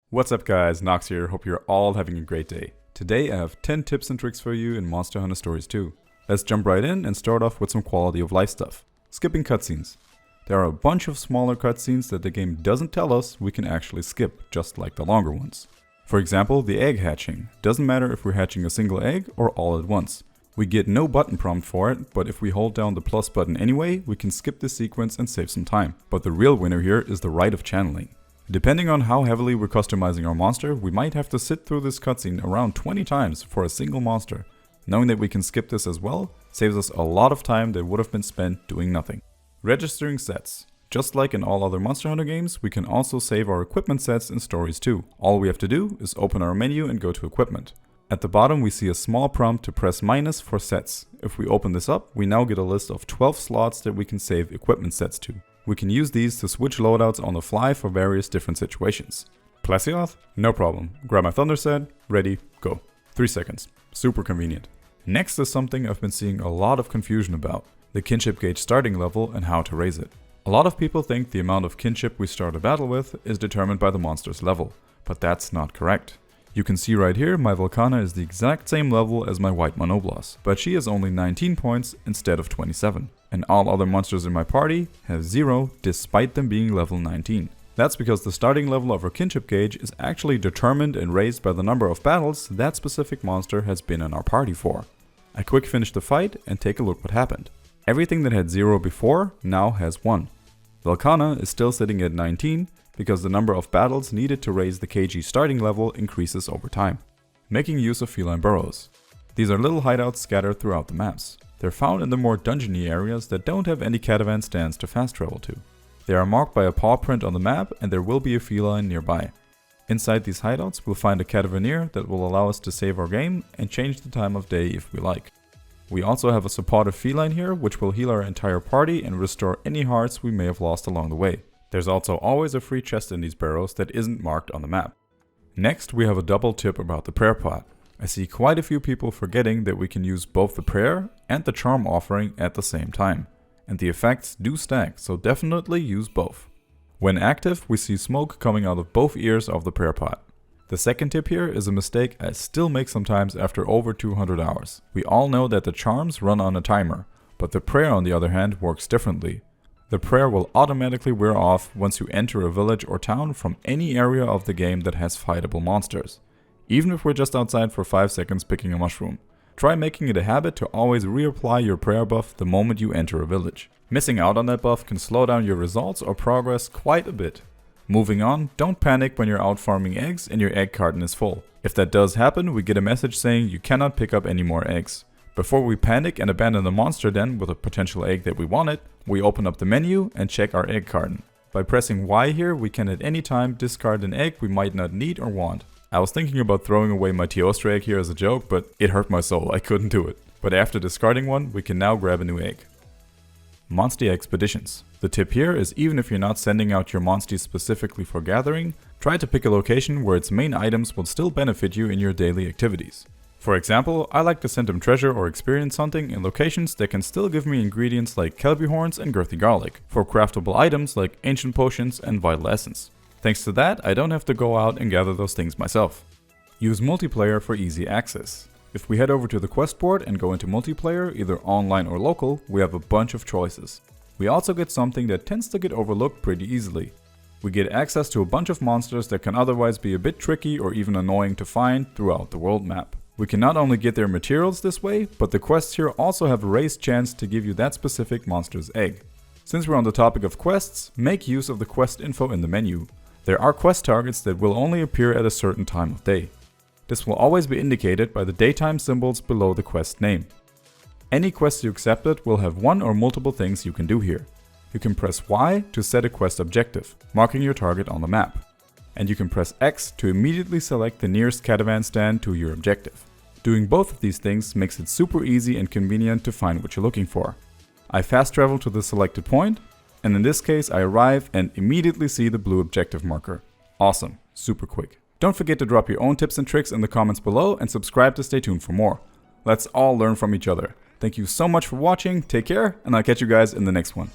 What's up guys, Nox here, hope you're all having a great day. Today I have 10 tips and tricks for you in Monster Hunter Stories 2. Let's jump right in and start off with some quality of life stuff. Skipping cutscenes. There are a bunch of smaller cutscenes that the game doesn't tell us we can actually skip, just like the longer ones. For example, the egg hatching. Doesn't matter if we're hatching a single egg or all at once. We get no button prompt for it, but if we hold down the plus button anyway, we can skip this sequence and save some time. But the real winner here is the rite of channeling. Depending on how heavily we're customizing our monster, we might have to sit through this cutscene around 20 times for a single monster. Knowing that we can skip this as well, saves us a lot of time that would have been spent doing nothing. Registering sets. Just like in all other Monster Hunter games, we can also save our equipment sets in Stories 2. All we have to do is open our menu and go to equipment. At the bottom we see a small prompt to press minus for sets. If we open this up, we now get a list of 12 slots that we can save equipment sets to. We can use these to switch loadouts on the fly for various different situations. Plesioth? No problem. Grab my thunder set, ready, go. 3 seconds. Super convenient. Next is something I've been seeing a lot of confusion about. The Kinship Gauge starting level and how to raise it. A lot of people think the amount of kinship we start a battle with is determined by the monster's level, but that's not correct. You can see right here my Volcana is the exact same level as my White Monoblas, but she has only 19 points instead of 27. And all other monsters in my party have 0 despite them being level 19. That's because the starting level of our Kinship Gauge is actually determined and raised by the number of battles that specific monster has been in our party for. I quick finish the fight and take a look what happened. Everything that had 0 before now has 1. Volcana is still sitting at 19 because the number of battles needed to raise the KG starting level increases over time. Making use of Felyne burrows. These are little hideouts scattered throughout the maps. They're found in the more dungeony areas that don't have any catavan stands to fast travel to. They are marked by a paw print on the map and there will be a feline nearby. Inside these hideouts we'll find a catavaneer that will allow us to save our game and change the time of day if we like. We also have a supportive feline here which will heal our entire party and restore any hearts we may have lost along the way. There's also always a free chest in these burrows that isn't marked on the map. Next we have a double tip about the Prayerpot. I see quite a few people forgetting that we can use both the prayer and the charm offering at the same time. And the effects do stack, so definitely use both. When active, we see smoke coming out of both ears of the Prayerpot. The second tip here is a mistake I still make sometimes after over 200 hours. We all know that the charms run on a timer, but the prayer on the other hand works differently. The prayer will automatically wear off once you enter a village or town from any area of the game that has fightable monsters. Even if we're just outside for 5 seconds picking a mushroom. Try making it a habit to always reapply your prayer buff the moment you enter a village. Missing out on that buff can slow down your results or progress quite a bit. Moving on, don't panic when you're out farming eggs and your egg carton is full. If that does happen, we get a message saying you cannot pick up any more eggs. Before we panic and abandon the monster den with a potential egg that we wanted, we open up the menu and check our egg carton. By pressing Y here, we can at any time discard an egg we might not need or want. I was thinking about throwing away my Teostra egg here as a joke, but it hurt my soul, I couldn't do it. But after discarding one, we can now grab a new egg. Monstie Expeditions. The tip here is even if you're not sending out your Monstie specifically for gathering, try to pick a location where its main items will still benefit you in your daily activities. For example, I like to send them treasure or experience hunting in locations that can still give me ingredients like Kelby horns and girthy garlic, for craftable items like ancient potions and vital essence. Thanks to that, I don't have to go out and gather those things myself. Use multiplayer for easy access. If we head over to the quest board and go into multiplayer, either online or local, we have a bunch of choices. We also get something that tends to get overlooked pretty easily. We get access to a bunch of monsters that can otherwise be a bit tricky or even annoying to find throughout the world map. We can not only get their materials this way, but the quests here also have a raised chance to give you that specific monster's egg. Since we're on the topic of quests, make use of the quest info in the menu. There are quest targets that will only appear at a certain time of day. This will always be indicated by the daytime symbols below the quest name. Any quest you accepted will have one or multiple things you can do here. You can press Y to set a quest objective, marking your target on the map. And you can press X to immediately select the nearest catavan stand to your objective. Doing both of these things makes it super easy and convenient to find what you're looking for. I fast travel to the selected point, and in this case I arrive and immediately see the blue objective marker. Awesome, super quick. Don't forget to drop your own tips and tricks in the comments below and subscribe to stay tuned for more. Let's all learn from each other. Thank you so much for watching, take care, and I'll catch you guys in the next one.